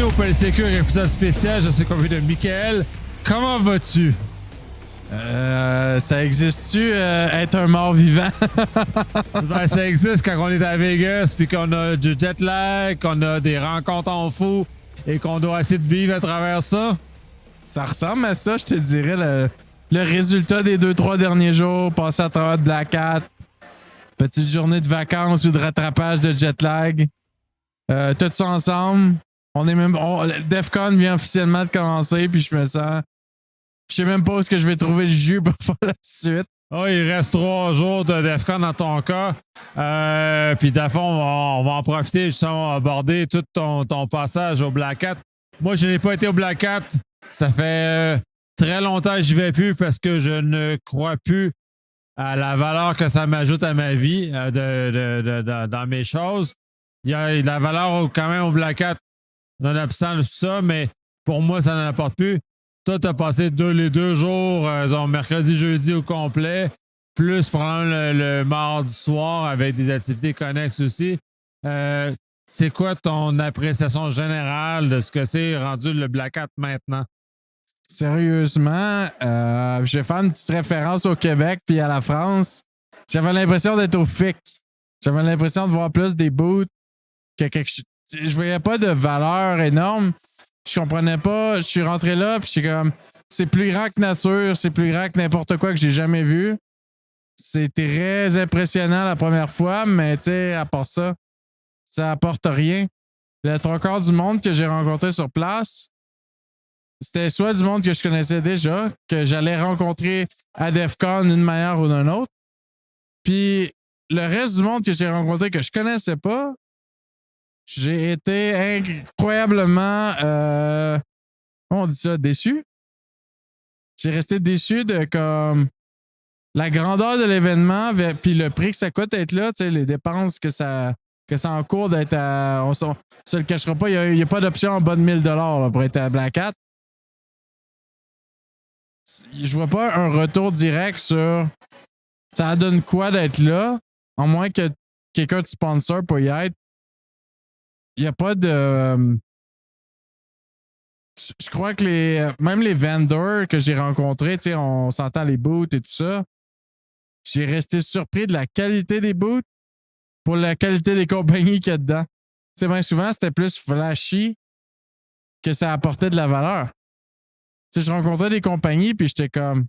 bienvenue au Polysécure épisode spécial. Je suis convié de Michael. Comment vas-tu? Ça existe-tu être un mort vivant? Ben, ça existe quand on est à Vegas puis qu'on a du jet lag, qu'on a des rencontres en fou et qu'on doit essayer de vivre à travers ça. Ça ressemble à ça, je te dirais, le résultat des 2-3 derniers jours, passé à travers de Black Hat, petite journée de vacances ou de rattrapage de jet lag. Tout ça ensemble. DEFCON vient officiellement de commencer, puis je me sens... Je sais même pas où est-ce que je vais trouver le jus pour faire la suite. Oh, il reste 3 jours de DEFCON dans ton cas. Puis, d'à fond, on va en profiter justement aborder tout ton passage au Black Hat. Moi, je n'ai pas été au Black Hat. Ça fait très longtemps que j'y vais plus parce que je ne crois plus à la valeur que ça m'ajoute à ma vie dans mes choses. Il y a de la valeur quand même au Black Hat, nonobstant tout ça, mais pour moi, ça n'en apporte plus. Toi, tu as passé les 2 jours, mercredi, jeudi au complet, plus probablement le mardi soir avec des activités connexes aussi. C'est quoi ton appréciation générale de ce que c'est rendu le Black Hat maintenant? Sérieusement, je vais faire une petite référence au Québec puis à la France. J'avais l'impression d'être au FIC. J'avais l'impression de voir plus des boots que quelque chose. Je voyais pas de valeur énorme. Je comprenais pas. Je suis rentré là puis je suis comme... C'est plus grand que nature. C'est plus grand que n'importe quoi que j'ai jamais vu. C'est très impressionnant la première fois, mais tu sais, à part ça, ça apporte rien. Le 3/4 du monde que j'ai rencontré sur place, c'était soit du monde que je connaissais déjà, que j'allais rencontrer à DEFCON d'une manière ou d'une autre. Puis le reste du monde que j'ai rencontré que je connaissais pas, j'ai été incroyablement, comment on dit ça, déçu. J'ai resté déçu de comme la grandeur de l'événement, puis le prix que ça coûte d'être là, tu sais, les dépenses que ça encourt d'être à... On se le cachera pas, il n'y a pas d'option en bas de 1000$ là, pour être à Black Hat. Je vois pas un retour direct sur ça donne quoi d'être là, en moins que quelqu'un te sponsor pour y être. Il n'y a pas de... Je crois que même les vendors que j'ai rencontrés, tu sais, on s'entend les boots et tout ça, j'ai resté surpris de la qualité des boots pour la qualité des compagnies qu'il y a dedans. Tu sais, bien souvent, c'était plus flashy que ça apportait de la valeur. Tu sais, je rencontrais des compagnies puis j'étais comme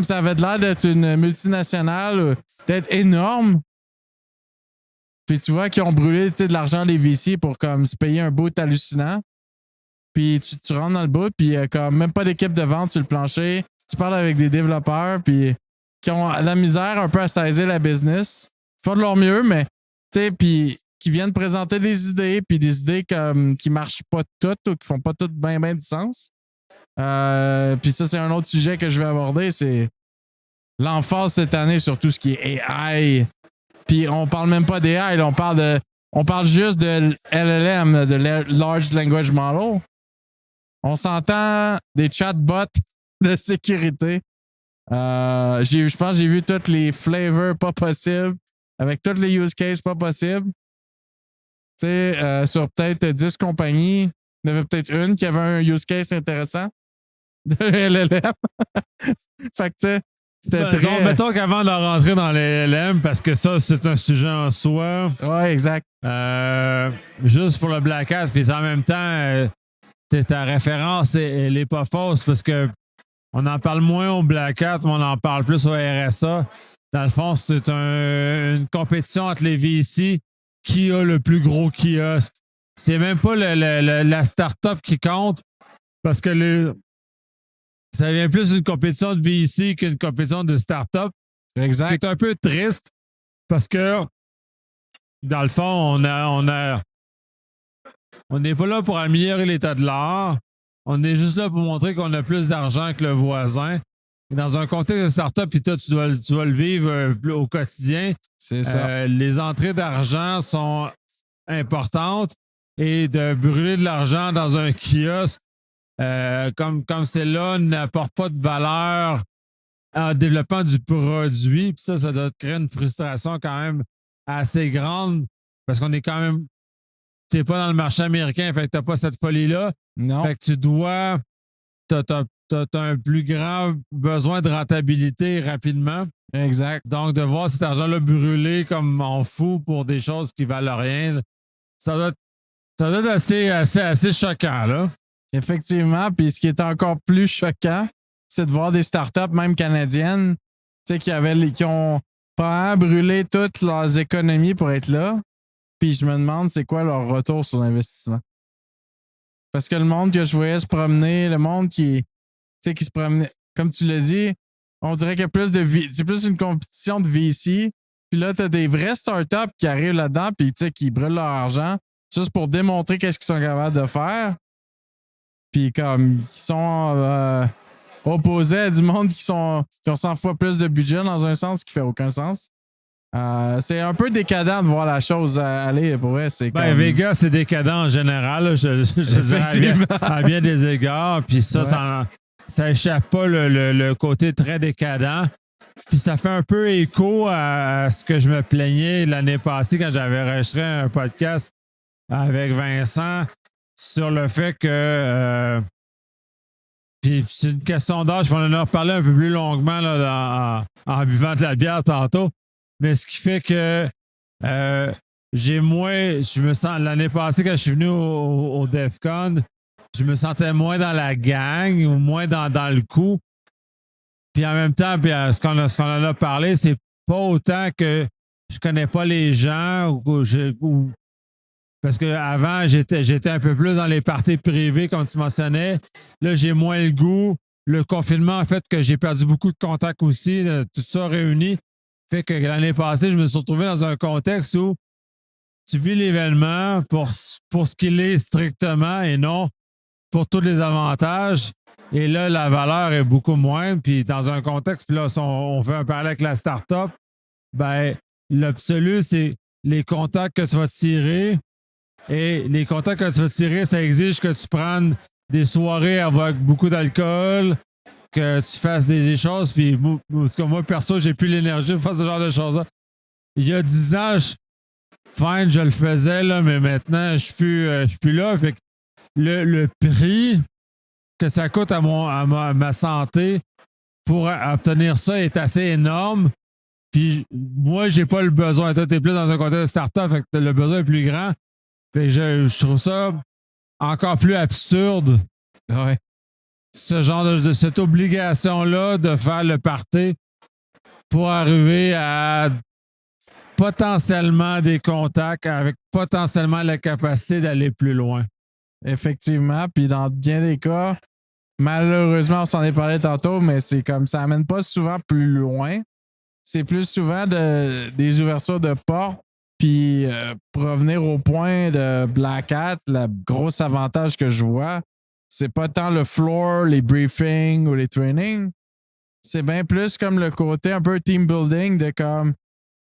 ça avait l'air d'être une multinationale, d'être énorme. Puis tu vois qu'ils ont brûlé de l'argent des VC pour comme se payer un boot hallucinant. Puis tu rentres dans le boot, puis comme même pas d'équipe de vente sur le plancher. Tu parles avec des développeurs, puis qui ont la misère un peu à saisir la business. Ils font de leur mieux, mais tu sais, puis qui viennent présenter des idées, puis des idées comme qui marchent pas toutes ou qui font pas toutes bien du sens. Puis ça, c'est un autre sujet que je vais aborder, c'est l'emphase cette année sur tout ce qui est AI. Puis on parle même pas d'AI, on parle juste de LLM, de Large Language Model. On s'entend des chatbots de sécurité. Je pense que j'ai vu tous les flavors pas possibles, avec tous les use cases pas possibles. Tu sais, sur peut-être 10 compagnies, il y en avait peut-être une qui avait un use case intéressant de LLM. Fait que tu sais, c'était très... Mettons qu'avant de rentrer dans les LLM, parce que ça, c'est un sujet en soi. Ouais, exact. Juste pour le Black Hat, puis en même temps, ta référence, elle n'est pas fausse parce que on en parle moins au Black Hat, mais on en parle plus au RSA. Dans le fond, c'est une compétition entre les VC qui a le plus gros kiosque. C'est même pas la start-up qui compte parce que ça devient plus une compétition de VC qu'une compétition de start-up. Exact. C'est un peu triste parce que, dans le fond, on n'est pas là pour améliorer l'état de l'art. On est juste là pour montrer qu'on a plus d'argent que le voisin. Et dans un contexte de start-up, puis toi, tu dois le vivre au quotidien. C'est ça. Les entrées d'argent sont importantes et de brûler de l'argent dans un kiosque comme celle-là n'apporte pas de valeur en développement du produit. Puis ça doit créer une frustration quand même assez grande parce qu'on est quand même t'es pas dans le marché américain, fait que t'as pas cette folie-là. Non. Fait que tu dois... T'as un plus grand besoin de rentabilité rapidement. Exact. Donc, de voir cet argent-là brûler comme en fou pour des choses qui valent rien, ça doit être assez choquant, là. Effectivement. Puis ce qui est encore plus choquant, c'est de voir des startups, même canadiennes, tu sais, qui ont pas brûlé toutes leurs économies pour être là. Puis je me demande c'est quoi leur retour sur l'investissement. Parce que le monde que je voyais se promener, le monde qui se promenait, comme tu l'as dit, on dirait qu'il y a plus c'est plus une compétition de VC. Puis là, tu as des vrais startups qui arrivent là-dedans puis qui brûlent leur argent juste pour démontrer qu'est-ce qu'ils sont capables de faire. Puis comme ils sont opposés à du monde qui ont 100 fois plus de budget dans un sens qui fait aucun sens. C'est un peu décadent de voir la chose aller. Pour vrai, c'est comme... Vegas, c'est décadent en général. Là, je dirais à bien des égards. Puis ça échappe pas le côté très décadent. Puis ça fait un peu écho à ce que je me plaignais l'année passée quand j'avais enregistré un podcast avec Vincent sur le fait que... puis c'est une question d'âge, puis on en a reparlé un peu plus longuement là, en buvant de la bière tantôt. Mais ce qui fait que j'ai moins... Je me sens... L'année passée, quand je suis venu au DEFCON, je me sentais moins dans la gang ou moins dans le coup. Puis en même temps, ce qu'on en a parlé, c'est pas autant que je connais pas les gens parce qu'avant, j'étais un peu plus dans les parties privées, comme tu mentionnais. Là, j'ai moins le goût. Le confinement, en fait, que j'ai perdu beaucoup de contacts aussi, tout ça réuni, fait que l'année passée, je me suis retrouvé dans un contexte où tu vis l'événement pour ce qu'il est strictement et non pour tous les avantages. Et là, la valeur est beaucoup moindre. Puis dans un contexte, puis là, si on fait un parallèle avec la start-up, ben, l'absolu, c'est les contacts que tu vas tirer. Et les contacts que tu vas tirer, ça exige que tu prennes des soirées avec beaucoup d'alcool, que tu fasses des choses. Puis, moi, perso, j'ai plus l'énergie de faire ce genre de choses-là. Il y a 10 ans, je le faisais, là, mais maintenant, je suis plus là. Fait que le prix que ça coûte à ma santé pour obtenir ça est assez énorme. Puis moi, j'ai pas le besoin. Toi, t'es plus dans un contexte de start-up, fait que le besoin est plus grand. Fait que je trouve ça encore plus absurde. Ouais. Ce genre de cette obligation-là de faire le party pour arriver à potentiellement des contacts avec potentiellement la capacité d'aller plus loin. Effectivement. Puis dans bien des cas, malheureusement, on s'en est parlé tantôt, mais c'est comme ça amène pas souvent plus loin. C'est plus souvent des ouvertures de portes. Puis pour revenir au point de Black Hat, le gros avantage que je vois, c'est pas tant le floor, les briefings ou les trainings. C'est bien plus comme le côté un peu team building de comme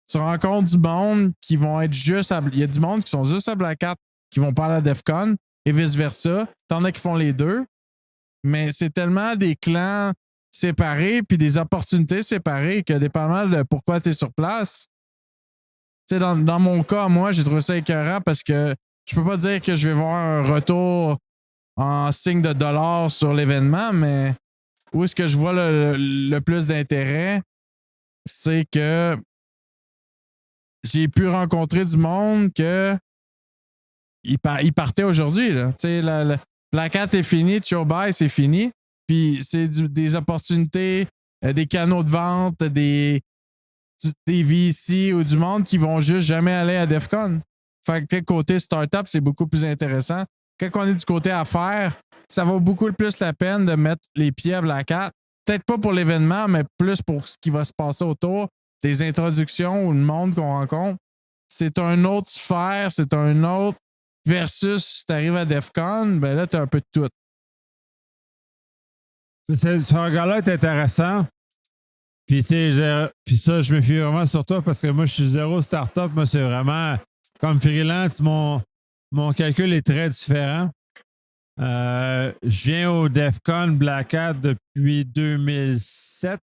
tu rencontres du monde qui vont être juste il y a du monde qui sont juste à Black Hat qui vont pas à la DEFCON et vice-versa. T'en as qui font les deux. Mais c'est tellement des clans séparés puis des opportunités séparées que dépendamment de pourquoi tu es sur place. Tu sais, dans mon cas, moi, j'ai trouvé ça écœurant parce que je peux pas dire que je vais voir un retour en signe de dollar sur l'événement, mais où est-ce que je vois le plus d'intérêt, c'est que j'ai pu rencontrer du monde que il partait aujourd'hui. Tu sais, la carte est finie, Show Buy, c'est fini. Puis c'est des opportunités, des canaux de vente, des VC ou du monde qui vont juste jamais aller à DEFCON. Fait que côté startup, c'est beaucoup plus intéressant. Quand on est du côté affaires, ça vaut beaucoup plus la peine de mettre les pieds à Black Hat. Peut-être pas pour l'événement, mais plus pour ce qui va se passer autour, des introductions ou le monde qu'on rencontre. C'est un autre sphère, c'est un autre versus si tu arrives à DEFCON, ben là, tu as un peu de tout. Ce regard-là est intéressant. Puis, puis ça, je me fie vraiment sur toi parce que moi, je suis zéro start-up. Moi, c'est vraiment comme freelance, mon calcul est très différent. Je viens au DEFCON Black Hat depuis 2007.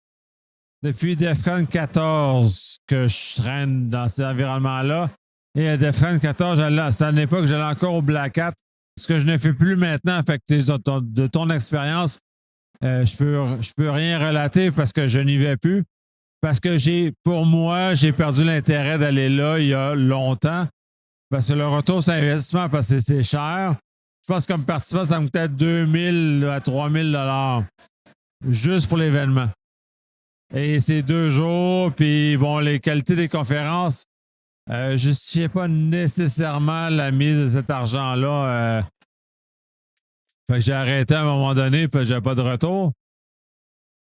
Depuis DEFCON 14 que je traîne dans ces environnements-là. Et à DEFCON 14, c'était à l'époque, j'allais encore au Black Hat, ce que je ne fais plus maintenant. Fait que de ton expérience, je peux rien relater parce que je n'y vais plus. Parce que pour moi, j'ai perdu l'intérêt d'aller là il y a longtemps. Parce que le retour sur investissement, parce que c'est cher. Je pense que comme participant, ça me coûtait 2 000 à 3 000 $ juste pour l'événement. Et c'est 2 jours, puis bon, les qualités des conférences ne justifiaient pas nécessairement la mise de cet argent-là. Fait que j'ai arrêté à un moment donné, puis j'avais pas de retour.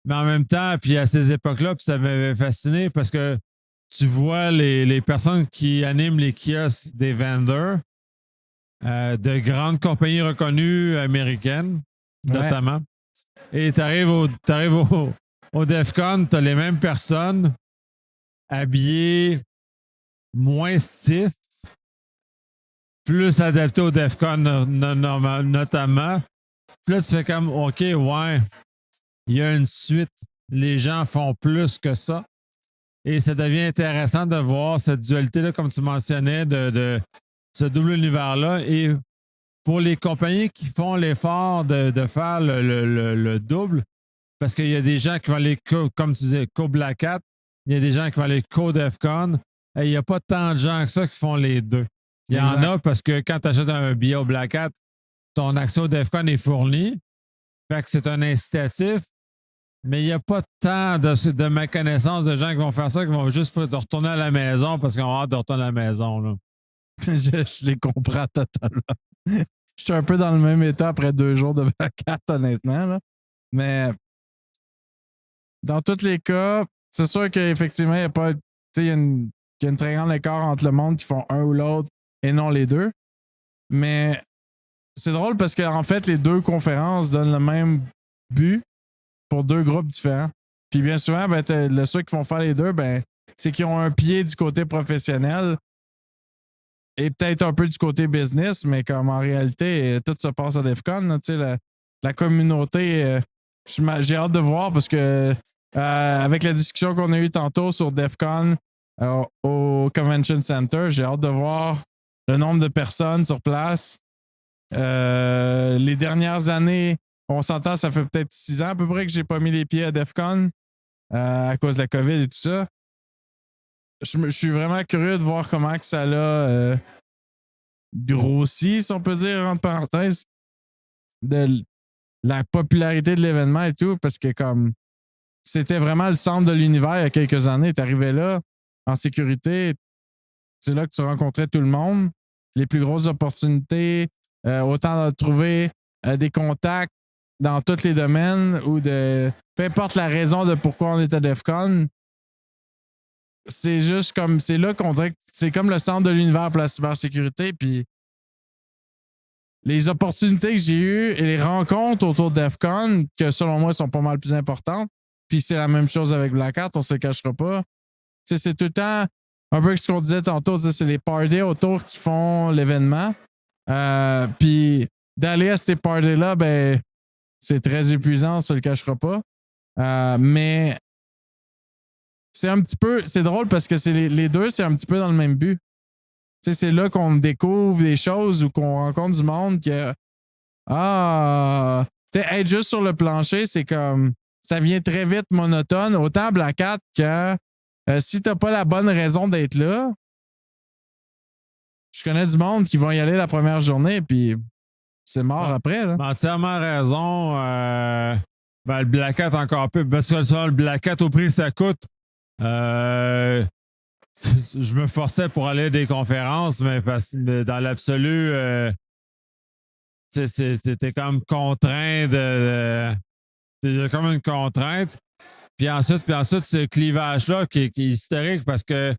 Mais en même temps, puis à ces époques-là, puis ça m'avait fasciné parce que tu vois les personnes qui animent les kiosques des vendors, de grandes compagnies reconnues américaines, notamment. Et tu arrives au DEFCON, tu as les mêmes personnes habillées moins stiff, plus adaptées au DEFCON notamment. Puis là, tu fais comme, OK, ouais, il y a une suite. Les gens font plus que ça. Et ça devient intéressant de voir cette dualité-là, comme tu mentionnais, de ce double univers-là. Et pour les compagnies qui font l'effort de faire le double, parce qu'il y a des gens qui vont aller, comme tu disais, co-Black Hat, il y a des gens qui vont aller co-DEFCON, et il n'y a pas tant de gens que ça qui font les deux. Il y en a parce que quand tu achètes un billet au Black Hat, ton accès au DEFCON est fourni. Fait que c'est un incitatif. Mais il n'y a pas tant de ma connaissance de gens qui vont faire ça, qui vont juste retourner à la maison parce qu'ils ont hâte de retourner à la maison. Là. je les comprends totalement. Je suis un peu dans le même état après 2 jours de vacances, honnêtement. Là. Mais dans tous les cas, c'est sûr qu'effectivement, il y a pas. Il y a une très grande écart entre le monde qui font un ou l'autre et non les deux. Mais c'est drôle parce qu'en fait, les 2 conférences donnent le même but pour 2 groupes différents. Puis bien souvent, ben, ceux qui vont faire les 2, ben, c'est qu'ils ont un pied du côté professionnel et peut-être un peu du côté business, mais comme en réalité, tout se passe à DEFCON. La communauté, j'ai hâte de voir parce que avec la discussion qu'on a eue tantôt sur DEFCON au Convention Center, j'ai hâte de voir le nombre de personnes sur place. Les dernières années, on s'entend, ça fait peut-être 6 ans à peu près que j'ai pas mis les pieds à DEFCON à cause de la COVID et tout ça. Je suis vraiment curieux de voir comment que ça l'a grossi, si on peut dire, entre parenthèses, de la popularité de l'événement et tout, parce que comme c'était vraiment le centre de l'univers il y a quelques années. Tu arrivais là en sécurité, c'est là que tu rencontrais tout le monde, les plus grosses opportunités, autant de trouver des contacts dans tous les domaines ou de peu importe la raison de pourquoi on est à DEFCON, c'est juste comme c'est là qu'on dirait que c'est comme le centre de l'univers pour la cybersécurité. Puis les opportunités que j'ai eues et les rencontres autour de DEFCON, que selon moi sont pas mal plus importantes, puis c'est la même chose avec Black Hat, on se le cachera pas. T'sais, c'est tout le temps un peu ce qu'on disait tantôt, c'est les parties autour qui font l'événement. Puis d'aller à ces parties-là, ben c'est très épuisant, on se le cachera pas. Mais c'est un petit peu. C'est drôle parce que c'est les 2, c'est un petit peu dans le même but. T'sais, c'est là qu'on découvre des choses ou qu'on rencontre du monde que. Être juste sur le plancher, c'est comme. Ça vient très vite monotone. Autant Black Hat que si t'as pas la bonne raison d'être là, je connais du monde qui vont y aller la première journée, puis c'est mort après. Là. Entièrement raison. Le Black Hat encore plus. Parce que ça, le Black Hat au prix que ça coûte, je me forçais pour aller à des conférences, mais dans l'absolu, t'es comme contraint t'es comme une contrainte. Puis ensuite, ce clivage-là qui est historique parce que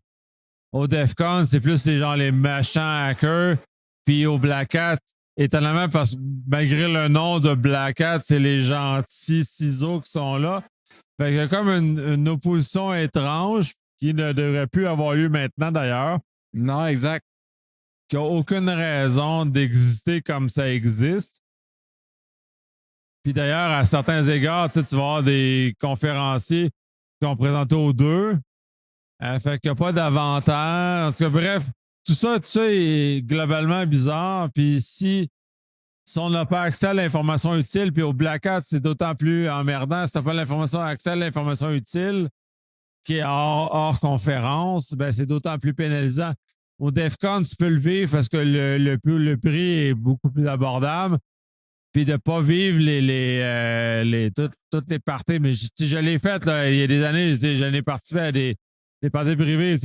au DEFCON, c'est plus les méchants hackers. Puis au Black Hat, étonnamment, parce que malgré le nom de Black Hat, c'est les gentils ciseaux qui sont là. Fait qu'il y a comme une opposition étrange qui ne devrait plus avoir lieu maintenant d'ailleurs. Non, exact. Qui n'a aucune raison d'exister comme ça existe. Puis d'ailleurs, à certains égards, tu vas avoir des conférenciers qui ont présenté aux 2. Fait qu'il n'y a pas d'avantage. En tout cas, bref, tout ça est globalement bizarre. Puis si on n'a pas accès à l'information utile, puis au Black Hat, c'est d'autant plus emmerdant. Si tu n'as pas accès à l'information utile, qui est hors conférence, ben c'est d'autant plus pénalisant. Au DEFCON, tu peux le vivre parce que le prix est beaucoup plus abordable. Puis de ne pas vivre toutes les parties. Mais je l'ai fait là, il y a des années, j'en ai participé à des parties privées.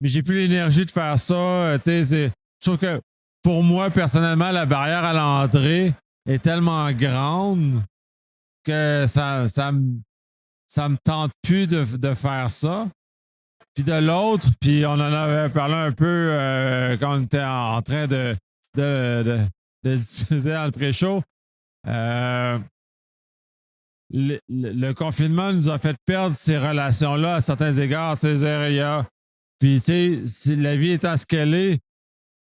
Mais j'ai plus l'énergie de faire ça. Je trouve que pour moi, personnellement, la barrière à l'entrée est tellement grande que ça me tente plus de faire ça. Puis de l'autre, puis on en avait parlé un peu quand on était en train de discuter dans le pré-show. Le confinement nous a fait perdre ces relations-là à certains égards. Puis, tu sais, la vie étant ce qu'elle est,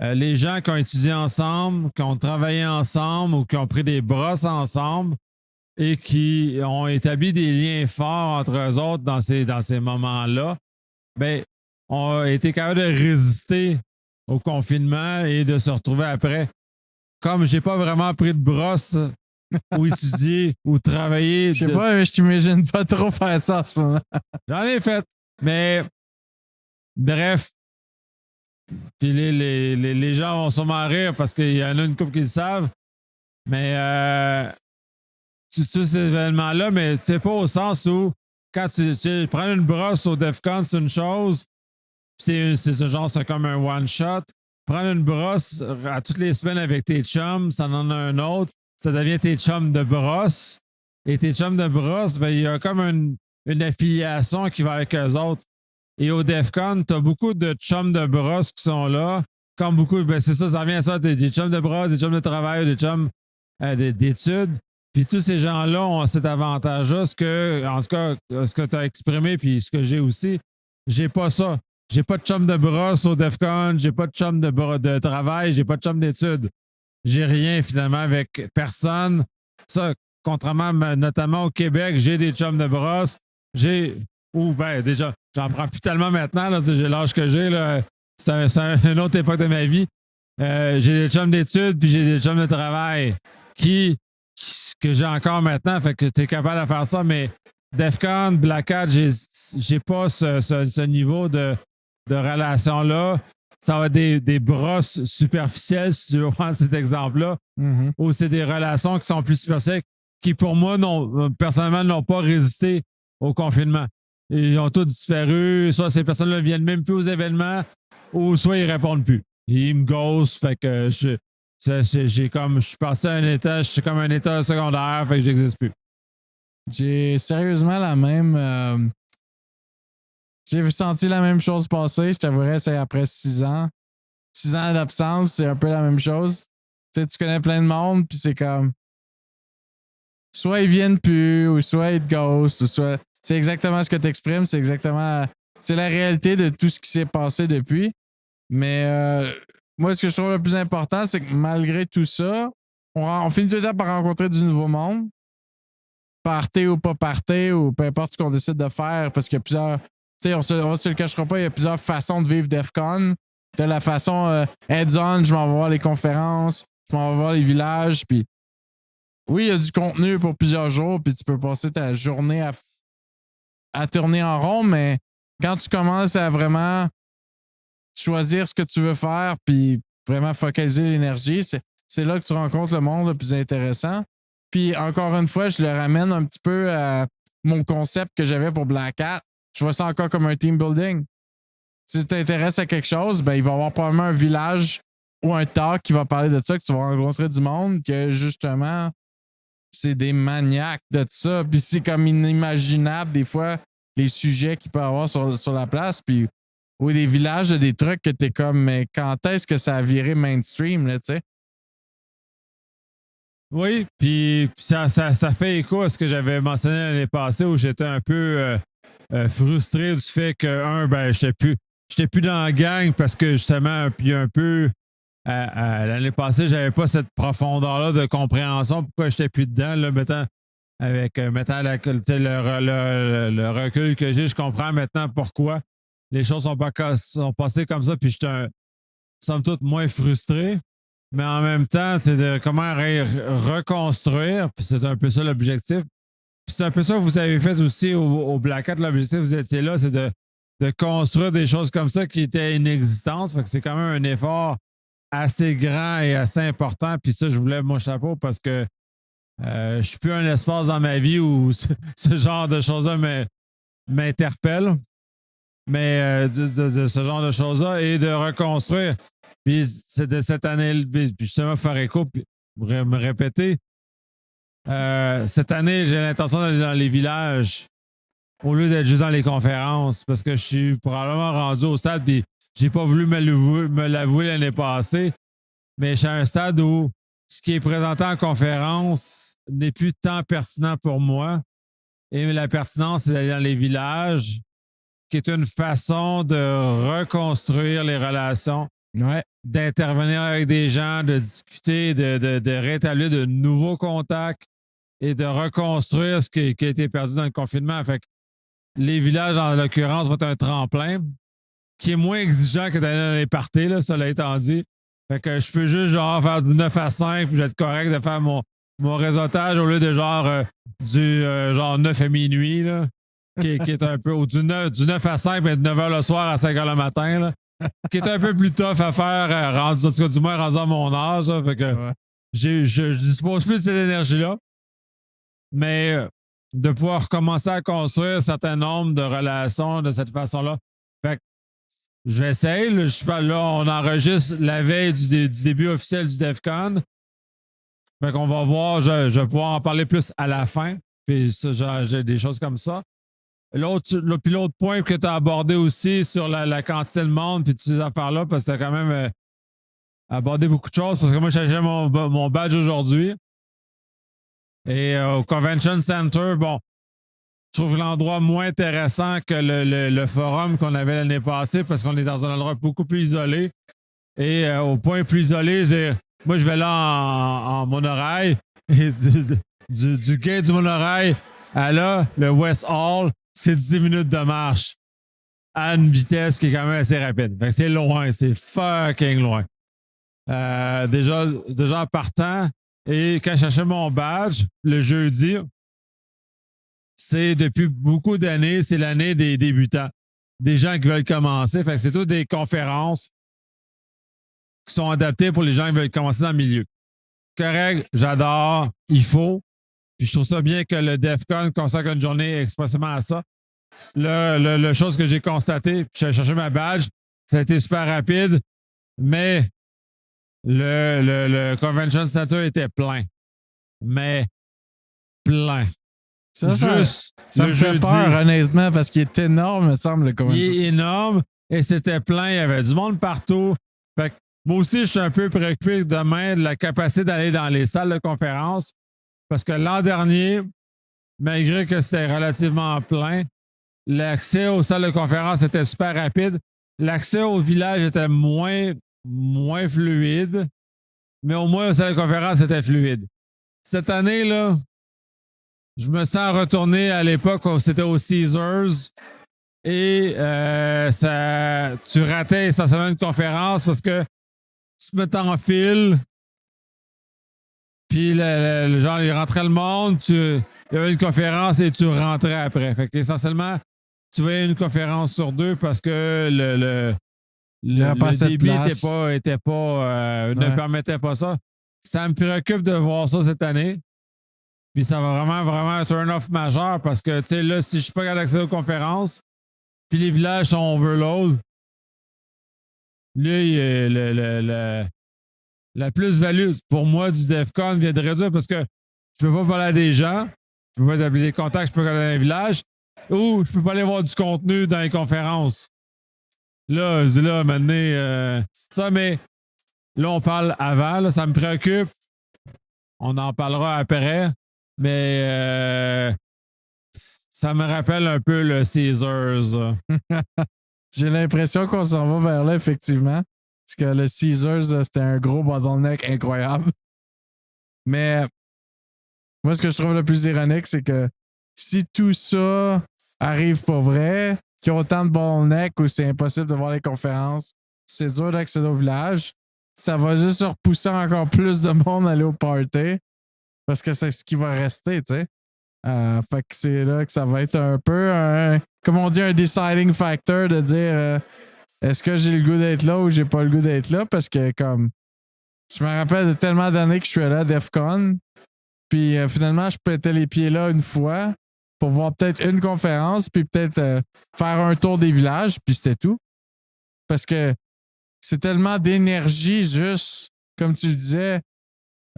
les gens qui ont étudié ensemble, qui ont travaillé ensemble ou qui ont pris des brosses ensemble et qui ont établi des liens forts entre eux autres dans ces moments-là, ben, ont été capables de résister au confinement et de se retrouver après. Comme j'ai pas vraiment pris de brosse ou étudier ou travailler. Je sais pas, mais je t'imagine pas trop faire ça en ce moment. J'en ai fait. Mais bref. Puis les gens vont sûrement rire parce qu'il y en a une couple qui le savent. Mais tous ces événements-là, mais c'est pas au sens où quand tu prends une brosse au DEFCON, c'est une chose. C'est comme un one-shot. Prendre une brosse à toutes les semaines avec tes chums, ça en a un autre. Ça devient tes chums de brosse. Et tes chums de brosse, ben, il y a comme une affiliation qui va avec eux autres. Et au DEFCON, tu as beaucoup de chums de brosse qui sont là. Comme beaucoup, ben c'est ça revient à ça. Des chums de brosse, des chums de travail, des chums d'études. Puis tous ces gens-là ont cet avantage-là. En tout cas, ce que tu as exprimé, puis ce que j'ai aussi, j'ai pas ça. J'ai pas de chum de brosse au DEFCON, j'ai pas de chum de travail, j'ai pas de chum d'études. J'ai rien finalement avec personne. Ça, contrairement notamment au Québec, j'ai des chums de brosse. Déjà, j'en prends plus tellement maintenant, là, j'ai l'âge que j'ai. Là, c'est une autre époque de ma vie. J'ai des chums d'études, puis j'ai des chums de travail que j'ai encore maintenant, fait que tu es capable de faire ça, mais DEFCON, Black Hat, j'ai pas ce niveau de relation-là. Ça va être des brosses superficielles, si tu veux prendre cet exemple-là, ou c'est des relations qui sont plus superficielles, qui pour moi, personnellement, n'ont pas résisté au confinement. Ils ont tous disparu. Soit ces personnes-là ne viennent même plus aux événements, ou soit ils ne répondent plus. Ils me ghostent, fait que je suis passé à un état, je suis comme un état secondaire, fait que j'existe plus. J'ai sérieusement la même. J'ai senti la même chose passer. Je t'avouerais, c'est après 6 ans. 6 ans d'absence, c'est un peu la même chose. Tu sais, tu connais plein de monde, puis c'est comme. Soit ils viennent plus, ou soit ils te ghostent, ou soit. C'est exactement ce que tu exprimes, c'est exactement. C'est la réalité de tout ce qui s'est passé depuis. Mais moi, ce que je trouve le plus important, c'est que malgré tout ça, on finit tout le temps par rencontrer du nouveau monde. Party ou pas party, ou peu importe ce qu'on décide de faire, parce qu'il y a plusieurs. Tu sais, on se le cachera pas, il y a plusieurs façons de vivre DEFCON. T'as la façon heads-on, je m'en vais voir les conférences, je m'en vais voir les villages, puis oui, il y a du contenu pour plusieurs jours, puis tu peux passer ta journée à tourner en rond, mais quand tu commences à vraiment choisir ce que tu veux faire, puis vraiment focaliser l'énergie, c'est là que tu rencontres le monde le plus intéressant. Puis encore une fois, je le ramène un petit peu à mon concept que j'avais pour Black Hat. Je vois ça encore comme un team building. Si tu t'intéresses à quelque chose, ben, il va y avoir probablement un village ou un talk qui va parler de ça, que tu vas rencontrer du monde, que justement, c'est des maniaques de ça. Puis c'est comme inimaginable, des fois, les sujets qu'il peut y avoir sur la place. Puis, ou des villages, des trucs que t'es comme, mais quand est-ce que ça a viré mainstream, là, tu sais? Oui, puis ça fait écho à ce que j'avais mentionné l'année passée où j'étais un peu frustré du fait que, j'étais plus dans la gang parce que justement, puis un peu, l'année passée, j'avais pas cette profondeur-là de compréhension pourquoi j'étais plus dedans, là, mettant le recul que j'ai, je comprends maintenant pourquoi les choses sont passées comme ça, puis somme toute, moins frustré. Mais en même temps, c'est de comment reconstruire. Puis c'est un peu ça l'objectif. Puis c'est un peu ça que vous avez fait aussi au Black Hat. L'objectif, vous étiez là, c'est de construire des choses comme ça qui étaient inexistantes. Fait que c'est quand même un effort assez grand et assez important. Puis ça, je vous lève mon chapeau parce que je suis plus un espace dans ma vie où ce genre de choses-là m'interpelle. Mais de ce genre de choses-là et de reconstruire. Puis c'est de cette année, puis justement, faire écho, puis me répéter. Cette année, j'ai l'intention d'aller dans les villages au lieu d'être juste dans les conférences parce que je suis probablement rendu au stade, puis j'ai pas voulu me l'avouer l'année passée, mais je suis à un stade où ce qui est présenté en conférence n'est plus tant pertinent pour moi. Et la pertinence, c'est d'aller dans les villages, qui est une façon de reconstruire les relations, d'intervenir avec des gens, de discuter, de rétablir de nouveaux contacts et de reconstruire ce qui a été perdu dans le confinement. Fait que les villages, en l'occurrence, vont être un tremplin qui est moins exigeant que d'aller dans les parties, là, cela étant dit. Fait que je peux juste genre faire du 9 à 5 puis je vais être correct de faire mon réseautage au lieu de genre 9 à minuit, là, qui est un peu, ou du 9 à 5 mais de 9 h le soir à 5 h le matin, là, qui est un peu plus tough à faire, en tout cas, du moins rendu à mon âge. Là, fait que je dispose plus de cette énergie-là. Mais de pouvoir commencer à construire un certain nombre de relations de cette façon-là. Fait que je vais essayer. Là, on enregistre la veille du début officiel du DEF CON. Fait qu'on va voir, je vais pouvoir en parler plus à la fin. Puis ça, j'ai des choses comme ça. L'autre point que tu as abordé aussi sur la quantité de monde puis toutes ces affaires-là, parce que tu as quand même abordé beaucoup de choses, parce que moi, j'ai cherché mon badge aujourd'hui. Et au Convention Center, bon, je trouve l'endroit moins intéressant que le forum qu'on avait l'année passée parce qu'on est dans un endroit beaucoup plus isolé. Et au point plus isolé, moi, je vais là en monorail. Et du quai du monorail à là, le West Hall, c'est 10 minutes de marche à une vitesse qui est quand même assez rapide. Fait que c'est loin, c'est fucking loin. Déjà en partant, et quand je cherchais mon badge, le jeudi, c'est depuis beaucoup d'années, c'est l'année des débutants, des gens qui veulent commencer. Fait que c'est toutes des conférences qui sont adaptées pour les gens qui veulent commencer dans le milieu. Correct, j'adore, il faut. Puis je trouve ça bien que le DEF CON consacre une journée expressément à ça. La chose que j'ai constatée, puis j'ai cherché ma badge, ça a été super rapide, mais le Convention Center était plein. Mais plein. Ça me fait peur, honnêtement, parce qu'il est énorme, me semble, le Convention Center. Il est énorme et c'était plein. Il y avait du monde partout. Fait que moi aussi, je suis un peu préoccupé demain de la capacité d'aller dans les salles de conférence parce que l'an dernier, malgré que c'était relativement plein, l'accès aux salles de conférence était super rapide. L'accès au village était moins fluide, mais au moins aux salles de conférence, c'était fluide. Cette année, là, je me sens retourner à l'époque où c'était au Caesars et tu ratais essentiellement une conférence parce que tu te mettais en file, puis genre, il rentrait le monde, il y avait une conférence et tu rentrais après. Fait qu'essentiellement, tu voyais une conférence sur deux parce que le débit ne permettait pas ça. Ça me préoccupe de voir ça cette année. Puis ça va vraiment un turn-off majeur parce que, tu sais, là, si je suis pas capable d'accéder aux conférences, puis les villages sont overload, là, la plus-value pour moi du DEF CON vient de réduire parce que je peux pas parler à des gens, je peux pas établir des contacts, je peux pas aller dans les villages, ou je peux pas aller voir du contenu dans les conférences. Là, maintenant, ça, mais là, on parle avant, là, ça me préoccupe. On en parlera après. Mais ça me rappelle un peu le Caesars. J'ai l'impression qu'on s'en va vers là, effectivement. Parce que le Caesars, c'était un gros bottleneck incroyable. Mais moi, ce que je trouve le plus ironique, c'est que si tout ça arrive pas vrai, qu'il y a autant de bottlenecks où c'est impossible de voir les conférences, c'est dur d'accéder au village. Ça va juste repousser encore plus de monde à aller au party. Parce que c'est ce qui va rester, tu sais. Fait que c'est là que ça va être un peu comme on dit, un deciding factor de dire est-ce que j'ai le goût d'être là ou j'ai pas le goût d'être là? Parce que comme je me rappelle de tellement d'années que je suis allé à DEFCON, puis finalement, je pétais les pieds là une fois pour voir peut-être une conférence, puis peut-être faire un tour des villages, puis c'était tout. Parce que c'est tellement d'énergie juste, comme tu le disais,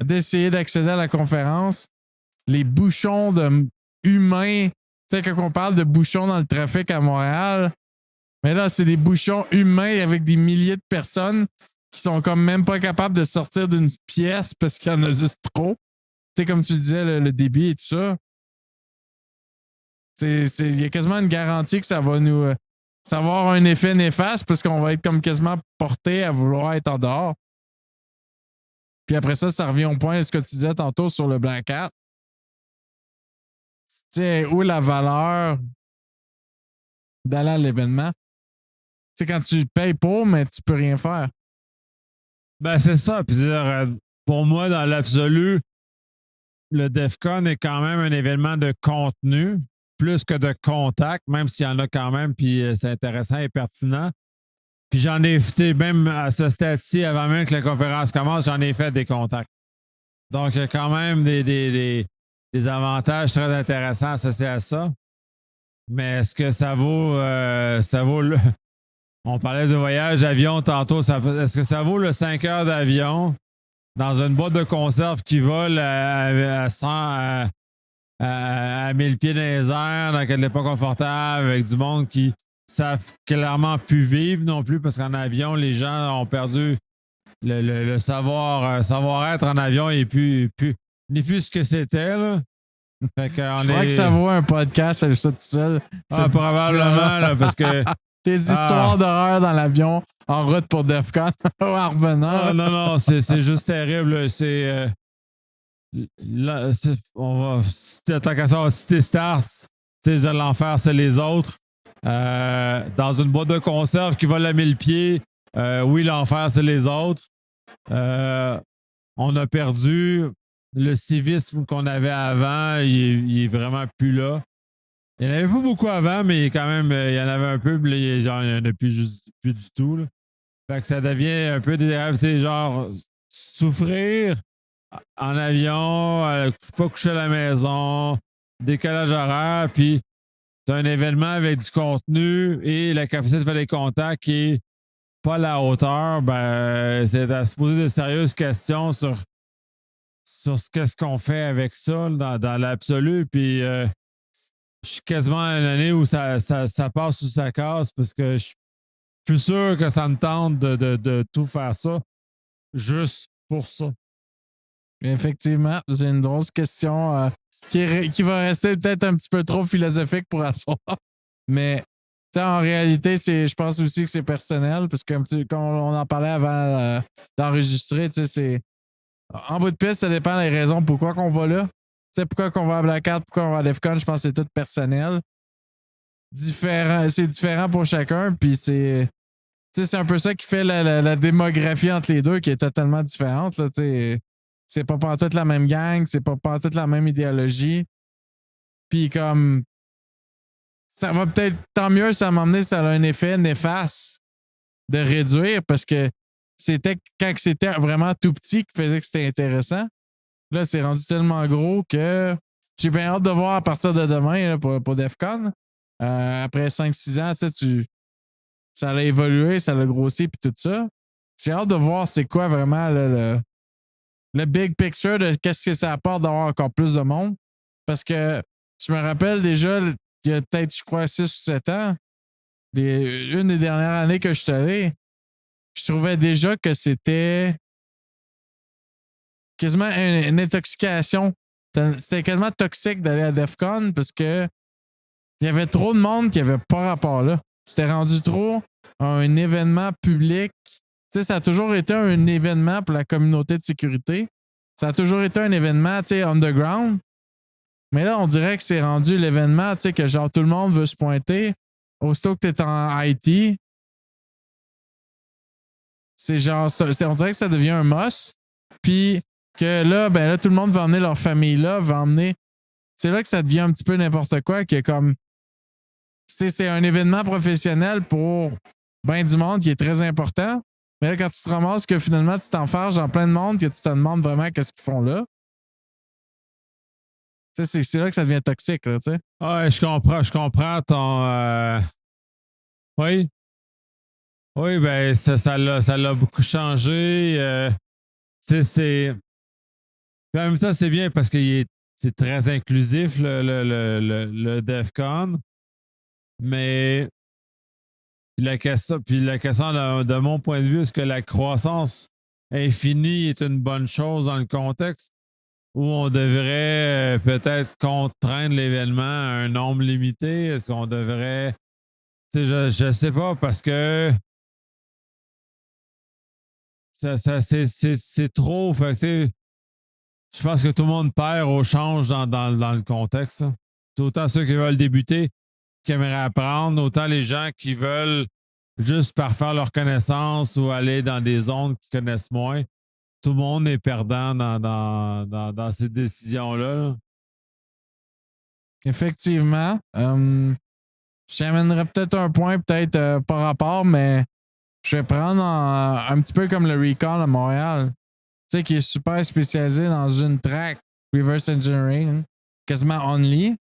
d'essayer d'accéder à la conférence. Les bouchons de humains, tu sais, quand on parle de bouchons dans le trafic à Montréal, mais là, c'est des bouchons humains avec des milliers de personnes qui sont comme même pas capables de sortir d'une pièce parce qu'il y en a juste trop. Tu sais, comme tu disais, le débit et tout ça. Il y a quasiment une garantie que ça va ça va avoir un effet néfaste parce qu'on va être comme quasiment porté à vouloir être en dehors. Puis après ça, ça revient au point de ce que tu disais tantôt sur le Black Hat. Tu sais, où la valeur d'aller à l'événement? Tu sais, quand tu payes pour, mais tu peux rien faire. Ben, c'est ça. Puis, pour moi, dans l'absolu, le DEFCON est quand même un événement de contenu plus que de contact, même s'il y en a quand même, puis c'est intéressant et pertinent. Puis j'en ai, tu sais, même à ce stade-ci, avant même que la conférence commence, j'en ai fait des contacts. Donc, il y a quand même des avantages très intéressants associés à ça. Mais est-ce que ça vaut le... On parlait de voyage avion tantôt. Est-ce que ça vaut le 5 heures d'avion dans une boîte de conserve qui vole à 100, à 1000 pieds dans les airs, dans laquelle n'est pas confortable, avec du monde qui savent clairement plus vivre non plus, parce qu'en avion, les gens ont perdu le savoir-être en avion n'est plus ce que c'était. Là. Fait Je crois que ça vaut un podcast, ça tout seul. Probablement, là, parce que. Des histoires d'horreur dans l'avion en route pour DEFCON en revenant. Non, c'est juste terrible. C'est. On va. Tant qu'à ça, on va citer Start. L'enfer, c'est les autres. Dans une boîte de conserve qui vole à 1000 pieds. Oui, l'enfer, c'est les autres. On a perdu le civisme qu'on avait avant. Il est vraiment plus là. Il n'y en avait pas beaucoup avant, mais quand même, il y en avait un peu, mais il n'y en a plus du tout. Là. Fait que ça devient un peu des rêves, c'est genre souffrir en avion, pas coucher à la maison, décalage horaire, puis c'est un événement avec du contenu et la capacité de faire des contacts qui est pas à la hauteur, ben, c'est à se poser de sérieuses questions sur qu'est-ce qu'on fait avec ça dans l'absolu, puis je suis quasiment à une année où ça passe ou ça casse parce que je suis plus sûr que ça me tente de tout faire ça juste pour ça. Effectivement, c'est une grosse question qui va rester peut-être un petit peu trop philosophique pour asseoir. Mais en réalité, je pense aussi que c'est personnel parce que comme on en parlait avant d'enregistrer, c'est en bout de piste, ça dépend des raisons pourquoi qu'on va là. Tu sais, pourquoi qu'on va à Black Hat, pourquoi on va à DEFCON, je pense que c'est tout personnel. C'est différent pour chacun, puis c'est un peu ça qui fait la démographie entre les deux qui est totalement différente. Là, c'est pas pantoute la même gang, c'est pas pantoute la même idéologie. Puis comme ça va peut-être, tant mieux, ça m'a amené, ça a un effet néfaste de réduire parce que c'était quand c'était vraiment tout petit qui faisait que c'était intéressant. Là, c'est rendu tellement gros que j'ai bien hâte de voir à partir de demain là, pour DEFCON. Après 5-6 ans, ça a évolué, ça a grossi puis tout ça. J'ai hâte de voir c'est quoi vraiment le big picture de qu'est-ce que ça apporte d'avoir encore plus de monde. Parce que je me rappelle déjà, il y a peut-être, je crois, 6 ou 7 ans, une des dernières années que je suis allé, je trouvais déjà que c'était quasiment une intoxication. C'était quasiment toxique d'aller à DEFCON parce que il y avait trop de monde qui n'avait pas rapport là. C'était rendu trop un événement public. Ça a toujours été un événement pour la communauté de sécurité. Ça a toujours été un événement, underground. Mais là, on dirait que c'est rendu l'événement, que genre tout le monde veut se pointer. Aussitôt que tu es en IT, C'est genre, on dirait que ça devient un must. Puis que là, ben là, tout le monde va emmener leur famille là, va emmener. C'est là que ça devient un petit peu n'importe quoi, que comme. C'est un événement professionnel pour ben du monde qui est très important. Mais là, quand tu te ramasses que finalement tu t'enfarges dans plein de monde, que tu te demandes vraiment qu'est-ce qu'ils font là. C'est là que ça devient toxique, là, tu sais. Ouais, je comprends ton. Oui. Oui, ben ça l'a beaucoup changé. C'est. Puis en même temps, c'est bien parce que c'est très inclusif, le DEF CON. Mais puis la question de mon point de vue, est-ce que la croissance infinie est une bonne chose dans le contexte où on devrait peut-être contraindre l'événement à un nombre limité? Est-ce qu'on devrait. Tu sais, je sais pas parce que c'est trop. Fait que, je pense que tout le monde perd au change dans le contexte. Hein. C'est autant ceux qui veulent débuter, qui aimeraient apprendre, autant les gens qui veulent juste parfaire leur connaissance ou aller dans des zones qu'ils connaissent moins. Tout le monde est perdant dans ces décisions-là. Là. Effectivement. J'amènerais peut-être un point, peut-être par rapport, mais je vais prendre un petit peu comme le Recon à Montréal. Tu sais, qui est super spécialisé dans une track reverse engineering, quasiment only.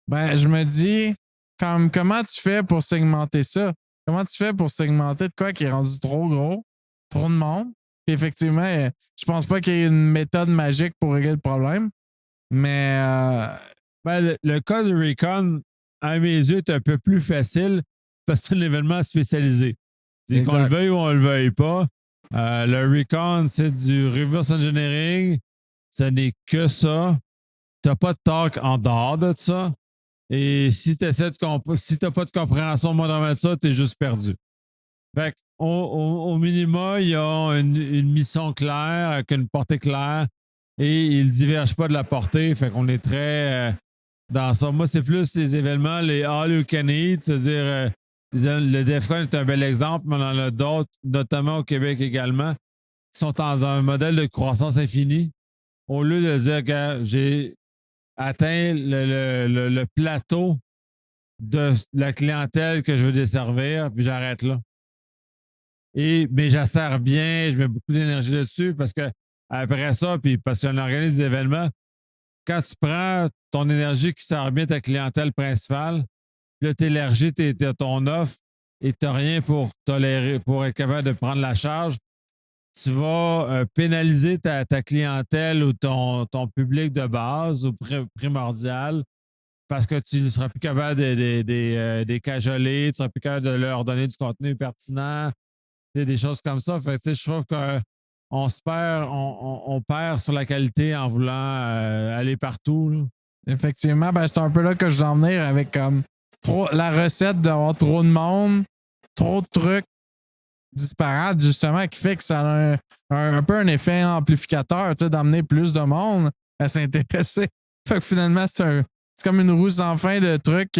Ben, je me dis, comment tu fais pour segmenter ça? Comment tu fais pour segmenter de quoi qui est rendu trop gros, trop de monde? Puis effectivement, je pense pas qu'il y ait une méthode magique pour régler le problème. Mais Ben, le cas de Recon, à mes yeux, est un peu plus facile parce que c'est un événement spécialisé. Qu'on le veuille ou on le veuille pas. Le Recon, c'est du reverse engineering. Ce n'est que ça. Tu n'as pas de talk en dehors de ça. Et si tu n'as pas de compréhension moi de ça, tu es juste perdu. Fait au minimum, il y a une mission claire, avec une portée claire, et il ne diverge pas de la portée. Fait qu'on est très dans ça. Moi, c'est plus les événements, les all you can eat, c'est-à-dire le DEFCON est un bel exemple, mais on en a d'autres, notamment au Québec également, qui sont dans un modèle de croissance infinie. Au lieu de dire que j'ai atteint le plateau de la clientèle que je veux desservir, puis j'arrête là. Mais j'assère bien, je mets beaucoup d'énergie dessus parce que après ça, puis parce qu'on organise des événements, quand tu prends ton énergie qui sert bien ta clientèle principale, puis là, tu élargis ton offre et tu n'as rien pour tolérer, pour être capable de prendre la charge, tu vas pénaliser ta clientèle ou ton public de base ou primordial parce que tu ne seras plus capable de les cajoler, tu ne seras plus capable de leur donner du contenu pertinent, des choses comme ça. Fait que, je trouve qu'on se perd, on perd sur la qualité en voulant aller partout. Là. Effectivement, ben c'est un peu là que je veux en venir avec comme la recette d'avoir trop de monde, trop de trucs disparates, justement, qui fait que ça a un peu un effet amplificateur, tu sais, d'amener plus de monde à s'intéresser. Fait que finalement, c'est comme une roue sans fin de trucs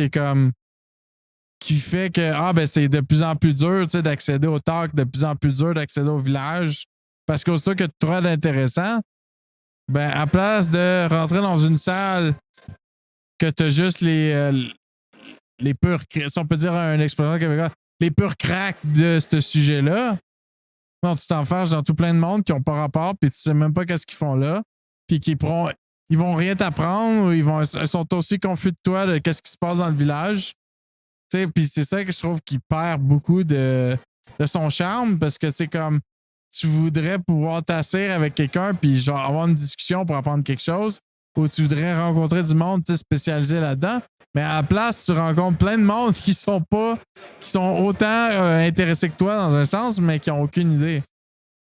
qui fait que ben c'est de plus en plus dur, tu sais, d'accéder au talk, de plus en plus dur d'accéder au village. Parce qu'aussitôt que tu trouves d'intéressant, ben à place de rentrer dans une salle que tu as juste les purs, si on peut dire un expression québécois, les purs cracks de ce sujet-là. Non, tu t'enfarges dans tout plein de monde qui n'ont pas rapport, puis tu sais même pas qu'est-ce qu'ils font là, puis ils vont rien t'apprendre, ou ils sont aussi confus de toi de qu'est-ce qui se passe dans le village. Tu sais, puis c'est ça que je trouve qu'il perd beaucoup de son charme, parce que c'est comme tu voudrais pouvoir t'asseoir avec quelqu'un puis genre avoir une discussion pour apprendre quelque chose, ou tu voudrais rencontrer du monde spécialisé là-dedans. Mais à la place, tu rencontres plein de monde qui sont autant intéressés que toi dans un sens, mais qui n'ont aucune idée.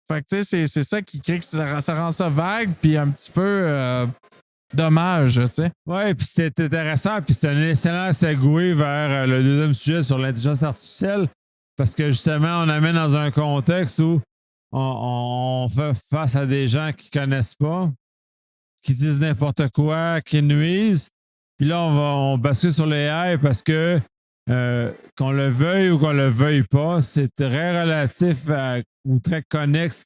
Fait que tu sais, c'est ça qui crée que ça rend ça vague puis un petit peu dommage, tu sais. Oui, puis c'était intéressant, puis c'est un excellent segue vers le deuxième sujet sur l'intelligence artificielle, parce que justement, on amène dans un contexte où on fait face à des gens qui ne connaissent pas, qui disent n'importe quoi, qui nuisent. Puis là, on bascule sur les AI parce que qu'on le veuille ou qu'on le veuille pas, c'est très relatif ou très connexe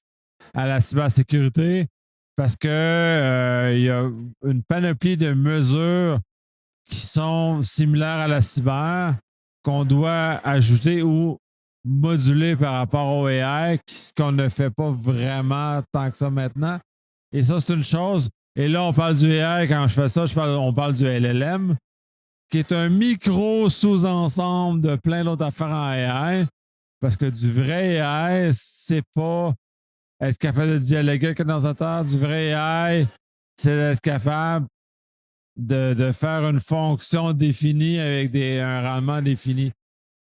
à la cybersécurité parce que il y a une panoplie de mesures qui sont similaires à la cyber qu'on doit ajouter ou moduler par rapport au AI, ce qu'on ne fait pas vraiment tant que ça maintenant. Et ça, c'est une chose. Et là, on parle du AI. Quand je fais ça, on parle du LLM, qui est un micro sous-ensemble de plein d'autres affaires en AI. Parce que du vrai AI, c'est pas être capable de dialoguer avec un ordinateur. Du vrai AI, c'est d'être capable de faire une fonction définie avec un rendement défini.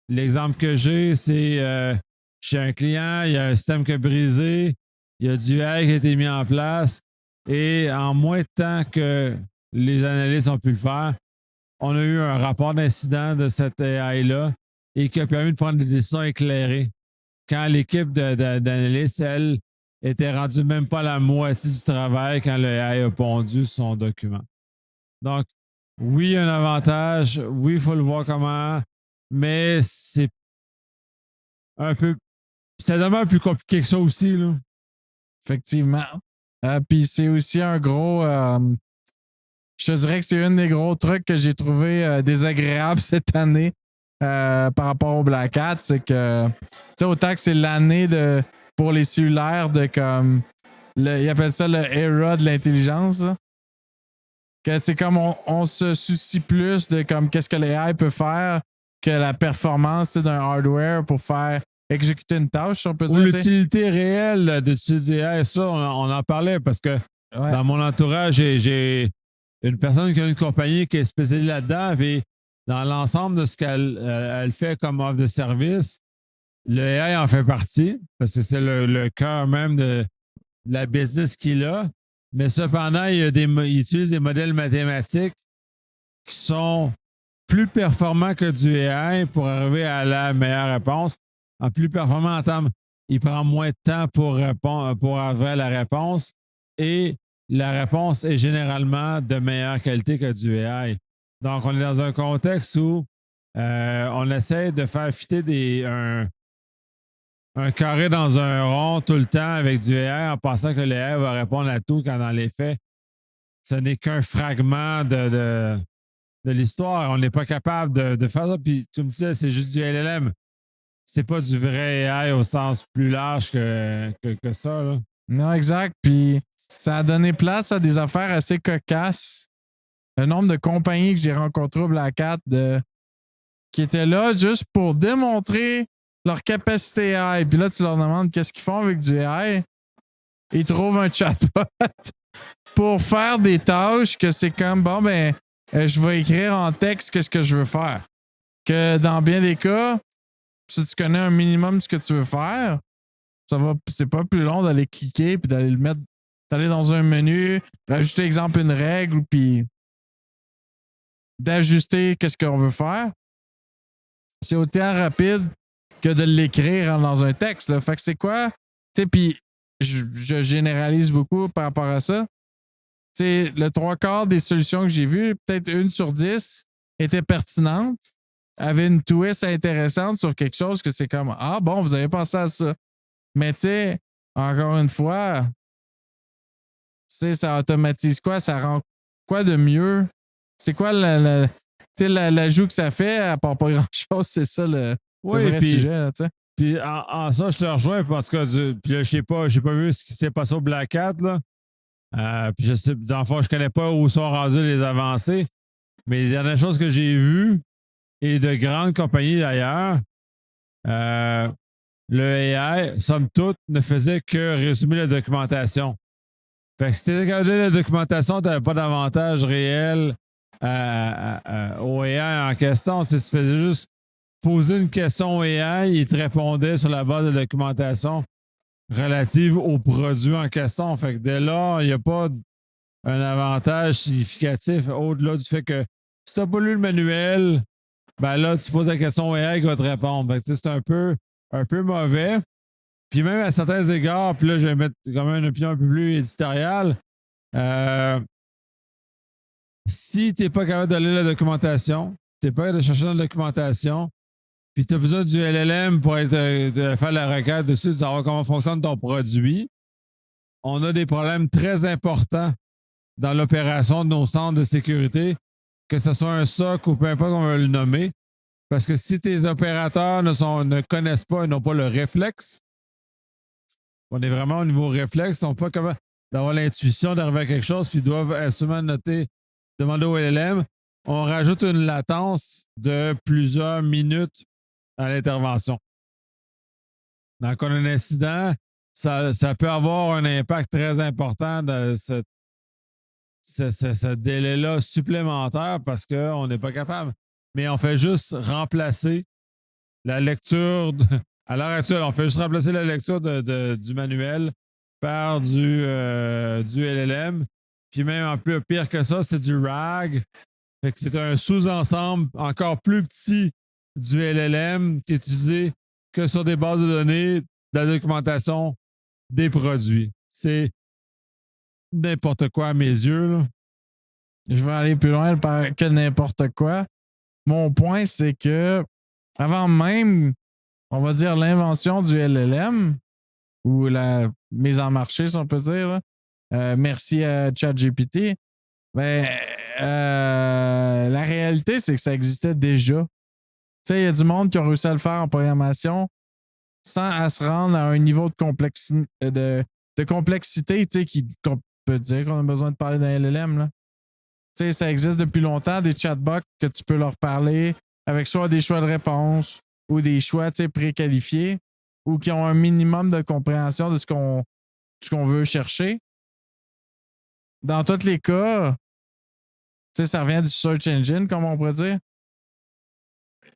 L'exemple que j'ai, c'est chez un client, il y a un système qui a brisé, il y a du AI qui a été mis en place et en moins de temps que les analystes ont pu le faire, on a eu un rapport d'incident de cette AI-là et qui a permis de prendre des décisions éclairées. Quand l'équipe d'analystes, elle, était rendue même pas la moitié du travail quand le AI a pondu son document. Donc, oui, il y a un avantage. Oui, il faut le voir comment, mais c'est un peu. Ça demeure plus compliqué que ça aussi, là. Effectivement. Puis c'est aussi un gros. Je te dirais que c'est un des gros trucs que j'ai trouvé désagréable cette année par rapport au Black Hat. C'est que, tu sais, autant que c'est l'année pour les cellulaires de comme. Ils appellent ça le era de l'intelligence. Là. Que c'est comme on se soucie plus de comme qu'est-ce que l'AI peut faire que la performance d'un hardware pour faire exécuter une tâche, on peut Ou dire. l'utilité réelle d'utiliser AI, ça, on en parlait parce que dans mon entourage, j'ai une personne qui a une compagnie qui est spécialisée là-dedans, et dans l'ensemble de ce qu'elle elle fait comme offre de service, le AI en fait partie parce que c'est le cœur même de la business qu'il a. Mais cependant, il utilise des modèles mathématiques qui sont plus performants que du AI pour arriver à la meilleure réponse. En plus performant en termes, il prend moins de temps pour répondre, pour avoir la réponse et la réponse est généralement de meilleure qualité que du AI. Donc, on est dans un contexte où on essaie de faire fitter un carré dans un rond tout le temps avec du AI en pensant que le AI va répondre à tout quand dans les faits, ce n'est qu'un fragment de l'histoire. On n'est pas capable de faire ça. Puis tu me disais, c'est juste du LLM. C'est pas du vrai AI au sens plus large que ça. Là. Non, exact. Puis ça a donné place à des affaires assez cocasses. Le nombre de compagnies que j'ai rencontrées au Black Hat qui étaient là juste pour démontrer leur capacité AI. Puis là, tu leur demandes qu'est-ce qu'ils font avec du AI. Ils trouvent un chatbot pour faire des tâches que c'est comme, bon, ben, je vais écrire en texte ce que je veux faire. Que dans bien des cas, si tu connais un minimum de ce que tu veux faire, c'est pas plus long d'aller cliquer puis d'aller le mettre, d'aller dans un menu, rajouter, exemple, une règle puis d'ajuster qu'est-ce qu'on veut faire. C'est autant rapide que de l'écrire dans un texte. Là. Fait que c'est quoi? Tu sais, puis je généralise beaucoup par rapport à ça. Tu sais, le 3/4 des solutions que j'ai vues, peut-être 1/10, étaient pertinentes, avaient une twist intéressante sur quelque chose que c'est comme ah bon, vous avez pensé à ça. Mais tu sais, encore une fois, tu sais, ça automatise quoi? Ça rend quoi de mieux? C'est quoi l'ajout que ça fait à part pas grand-chose? C'est ça le vrai sujet, là, tu sais. Puis en ça, je te rejoins parce que puis là, j'ai pas vu ce qui s'est passé au Black Hat, là. Puis je sais, dans le fond, je connais pas où sont rendues les avancées, mais les dernières choses que j'ai vues, et de grandes compagnies d'ailleurs, le AI, somme toute, ne faisait que résumer la documentation. Fait que si tu étais capable de lire la documentation, tu n'avais pas d'avantage réel au AI en question. Si tu faisais juste poser une question au AI, il te répondait sur la base de la documentation relative au produit en question. Fait que dès là, il n'y a pas un avantage significatif au-delà du fait que si tu n'as pas lu le manuel, ben là, tu poses la question au AI qui va te répondre. Fait que, c'est un peu mauvais. Puis même à certains égards, puis là, je vais mettre quand même une opinion un peu plus éditoriale. Si tu n'es pas capable de lire la documentation, n'es pas de chercher dans la documentation, puis tu as besoin du LLM pour de faire la requête dessus, de savoir comment fonctionne ton produit, on a des problèmes très importants dans l'opération de nos centres de sécurité, que ce soit un SOC ou peu importe comment on va le nommer. Parce que si tes opérateurs ne connaissent pas et n'ont pas le réflexe, on est vraiment au niveau réflexe, ils n'ont pas comment d'avoir l'intuition d'arriver à quelque chose, puis ils doivent absolument demander au LLM, on rajoute une latence de plusieurs minutes à l'intervention. Donc, quand on a un incident, ça peut avoir un impact très important de ce délai-là supplémentaire parce qu'on n'est pas capable. Mais on fait juste remplacer la lecture. À l'heure actuelle, on fait juste remplacer la lecture du manuel par du LLM. Puis même en plus pire que ça, c'est du RAG. Fait que c'est un sous-ensemble encore plus petit du LLM qui est utilisé que sur des bases de données de la documentation des produits. C'est n'importe quoi à mes yeux, là. Je vais aller plus loin que n'importe quoi. Mon point, c'est que avant même, on va dire, l'invention du LLM ou la mise en marché, si on peut dire, là, merci à ChatGPT, ben, la réalité, c'est que ça existait déjà. Tu sais, il y a du monde qui a réussi à le faire en programmation sans à se rendre à un niveau de complexité, tu sais, qu'on peut dire qu'on a besoin de parler d'un LLM, là. Tu sais, ça existe depuis longtemps, des chatbots que tu peux leur parler avec soit des choix de réponse ou des choix, tu sais, préqualifiés ou qui ont un minimum de compréhension de ce qu'on veut chercher. Dans tous les cas, tu sais, ça revient du search engine, comme on pourrait dire.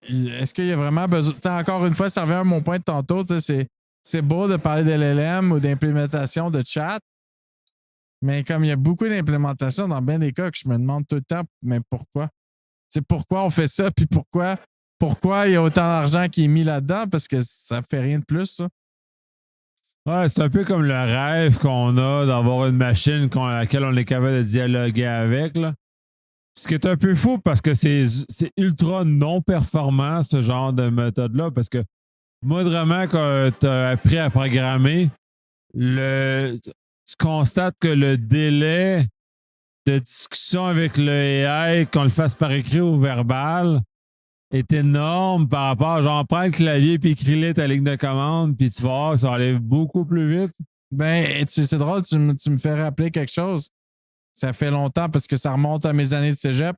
Est-ce qu'il y a vraiment besoin... Tu sais, encore une fois, ça revient à mon point de tantôt, tu sais, c'est beau de parler de LLM ou d'implémentation de chat, mais comme il y a beaucoup d'implémentations dans bien des cas que je me demande tout le temps, mais pourquoi? C'est pourquoi on fait ça, puis pourquoi il y a autant d'argent qui est mis là-dedans, parce que ça fait rien de plus, ça. Ouais, c'est un peu comme le rêve qu'on a d'avoir une machine à laquelle on est capable de dialoguer avec, là. Ce qui est un peu fou parce que c'est ultra non performant, ce genre de méthode-là, parce que moi, vraiment, quand tu as appris à programmer, tu constates que le délai de discussion avec le AI, qu'on le fasse par écrit ou verbal, est énorme par rapport à genre, prends le clavier puis écris-le ta ligne de commande, puis tu vas voir, ça va aller beaucoup plus vite. Ben, c'est drôle, tu me fais rappeler quelque chose. Ça fait longtemps parce que ça remonte à mes années de cégep.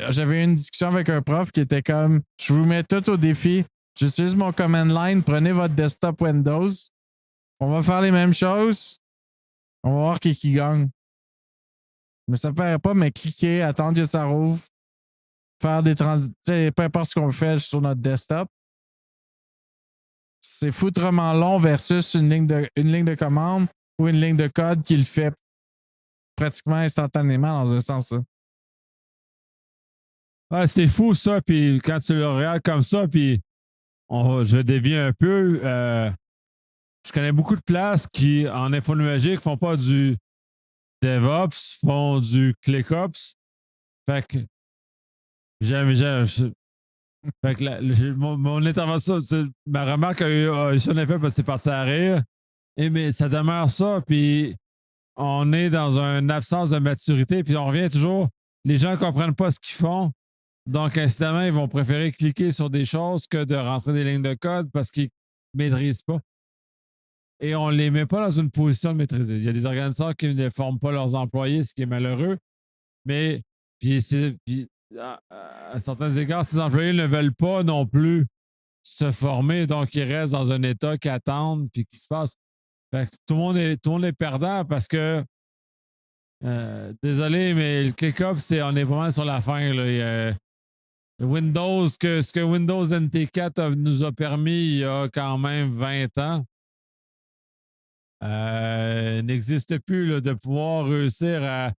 J'avais eu une discussion avec un prof qui était comme, je vous mets tout au défi. J'utilise mon command line, prenez votre desktop Windows. On va faire les mêmes choses. On va voir qui gagne. Mais ça ne paraît pas, mais cliquer, attendre que ça rouvre, faire des transitions, peu importe ce qu'on fait sur notre desktop. C'est foutrement long versus une ligne de commande ou une ligne de code qui le fait pratiquement instantanément dans un sens. Ça. Ouais, c'est fou ça, puis quand tu le regardes comme ça, puis je dévie un peu, je connais beaucoup de places qui, en info numérique, font pas du DevOps, font du ClickOps. Fait que fait que mon intervention, ma remarque a eu son effet parce que c'est parti à rire. Mais ça demeure ça, puis on est dans une absence de maturité, puis on revient toujours. Les gens ne comprennent pas ce qu'ils font. Donc, incidemment, ils vont préférer cliquer sur des choses que de rentrer des lignes de code parce qu'ils ne maîtrisent pas. Et on ne les met pas dans une position de maîtriser. Il y a des organisateurs qui ne forment pas leurs employés, ce qui est malheureux. Mais à certains égards, ces employés ne veulent pas non plus se former, donc ils restent dans un état qui attendent puis qui se passe. Fait que tout le monde est perdant parce que désolé, mais le ClickUp, on est vraiment sur la fin. Là. Windows, ce que Windows NT4 nous a permis il y a quand même 20 ans, n'existe plus là, de pouvoir réussir à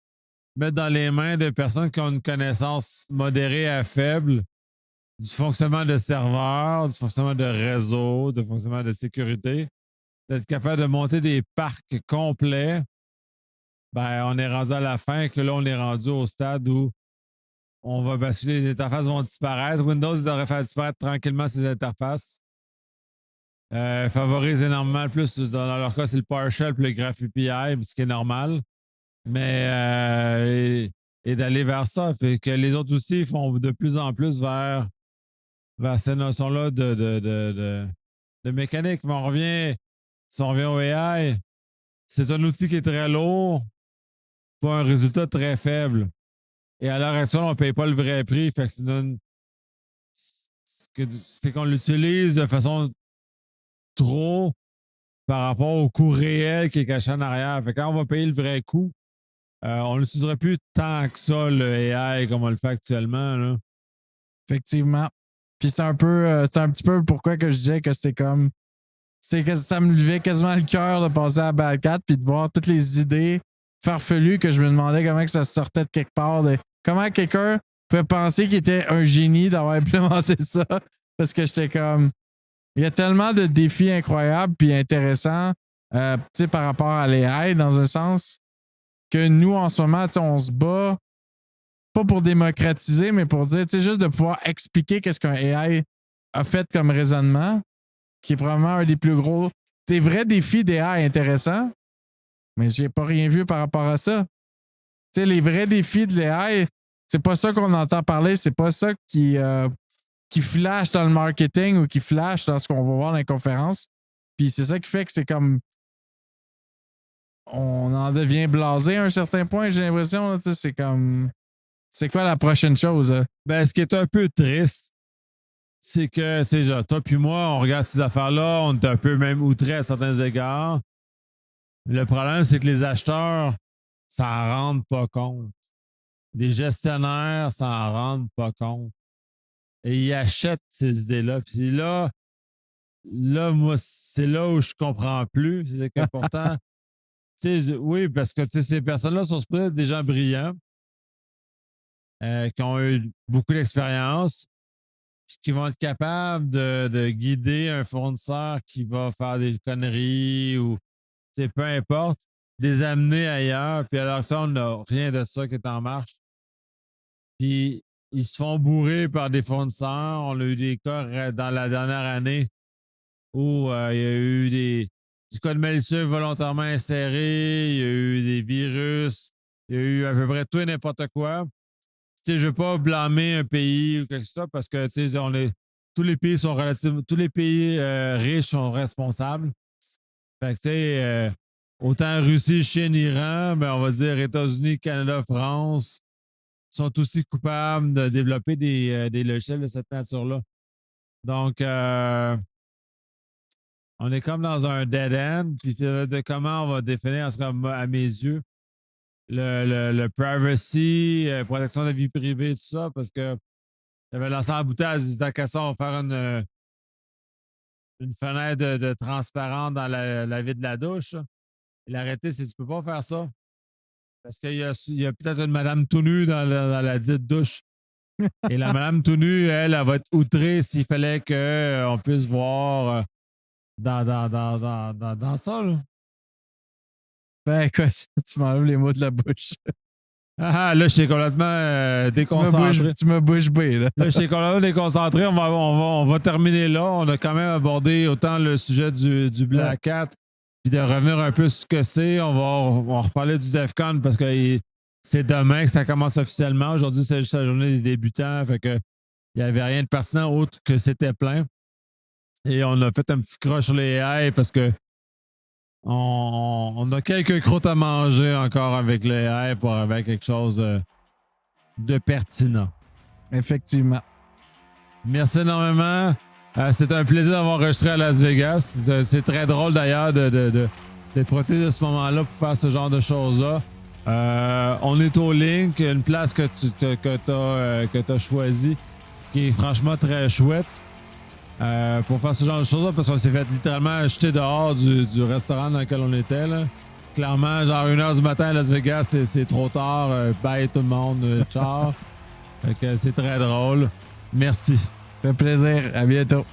mettre dans les mains de personnes qui ont une connaissance modérée à faible du fonctionnement de serveurs, du fonctionnement de réseau, du fonctionnement de sécurité, d'être capable de monter des parcs complets. Ben, on est rendu à la fin, que là, on est rendu au stade où on va basculer, les interfaces vont disparaître. Windows devrait faire disparaître tranquillement ces interfaces. Favorise énormément plus, dans leur cas, c'est le PowerShell et le Graph API, ce qui est normal. Mais et d'aller vers ça. Fait que les autres aussi font de plus en plus vers ces notions-là de mécanique. Mais si on revient au AI, c'est un outil qui est très lourd pour un résultat très faible. Et à l'heure actuelle, on ne paye pas le vrai prix. Fait que qu'on l'utilise de façon trop par rapport au coût réel qui est caché en arrière. Fait que quand on va payer le vrai coût, on n'utiliserait plus tant que ça le AI comme on le fait actuellement. Là. Effectivement. Puis c'est un petit peu pourquoi que je disais que c'était comme. C'est que ça me levait quasiment le cœur de passer à Bad4 puis de voir toutes les idées farfelues que je me demandais comment que ça sortait de quelque part. Comment quelqu'un pouvait penser qu'il était un génie d'avoir implémenté ça. Parce que j'étais comme. Il y a tellement de défis incroyables puis intéressants par rapport à l'AI dans un sens que nous, en ce moment, on se bat pas pour démocratiser, mais pour dire, juste de pouvoir expliquer qu'est-ce qu'un AI a fait comme raisonnement, qui est probablement un des plus gros, des vrais défis d'AI intéressants, mais j'ai pas rien vu par rapport à ça. Les vrais défis de l'AI, c'est pas ça qu'on entend parler, c'est pas ça qui flash dans le marketing ou qui flash dans ce qu'on va voir dans les conférences. Puis c'est ça qui fait que c'est comme on en devient blasé à un certain point, j'ai l'impression. C'est comme c'est quoi la prochaine chose? Hein? Ben, ce qui est un peu triste, c'est que genre, toi puis moi, on regarde ces affaires-là, on est un peu même outrés à certains égards. Le problème, c'est que les acheteurs s'en rendent pas compte. Les gestionnaires s'en rendent pas compte. Et ils achètent ces idées-là. Puis là, moi, c'est là où je comprends plus. C'est que pourtant, oui, parce que ces personnes-là sont supposées être des gens brillants, qui ont eu beaucoup d'expérience, puis qui vont être capables de guider un fournisseur qui va faire des conneries ou peu importe, les amener ailleurs. Puis alors ça, on n'a rien de ça qui est en marche. Puis ils se font bourrer par des fournisseurs. On a eu des cas dans la dernière année où il y a eu du code malicieux volontairement inséré, il y a eu des virus, il y a eu à peu près tout et n'importe quoi. Je ne veux pas blâmer un pays ou quelque chose parce que tous les pays sont tous les pays riches sont responsables. Fait que autant Russie, Chine, Iran, ben on va dire États-Unis, Canada, France sont aussi coupables de développer des logiciels de cette nature-là. Donc, on est comme dans un dead end, puis c'est de comment on va définir, en tout cas à mes yeux, le privacy, protection de la vie privée, tout ça, parce que j'avais lancé en bouteille, je disais qu'à ça, on va faire une fenêtre de transparent dans la vie de la douche. Et l'arrêté, c'est que tu ne peux pas faire ça. Parce qu'il y a peut-être une madame tout nue dans la dite douche. Et la madame tout nue, elle va être outrée s'il fallait qu'on puisse voir dans ça. Là. Ben écoute, tu m'enlèves les mots de la bouche. Là, je suis complètement déconcentré. Tu me bouches bée, là. Là, je suis complètement déconcentré. On va terminer là. On a quand même abordé autant le sujet du Black Hat, puis de revenir un peu sur ce que c'est. On va reparler du DEF CON parce que c'est demain que ça commence officiellement. Aujourd'hui, c'est juste la journée des débutants. Fait que il n'y avait rien de pertinent autre que c'était plein. Et on a fait un petit crush sur les AI parce que on a quelques croûtes à manger encore avec les AI pour avoir quelque chose de pertinent. Effectivement. Merci énormément. C'était un plaisir d'avoir enregistré à Las Vegas. C'est très drôle d'ailleurs de profiter de ce moment-là pour faire ce genre de choses-là. On est au Link, une place que tu as choisie, qui est franchement très chouette pour faire ce genre de choses-là, parce qu'on s'est fait littéralement jeter dehors du restaurant dans lequel on était. Là. Clairement, genre 1h du matin à Las Vegas, c'est trop tard. Bye tout le monde, ciao. Fait que c'est très drôle. Merci. Ça fait plaisir. À bientôt.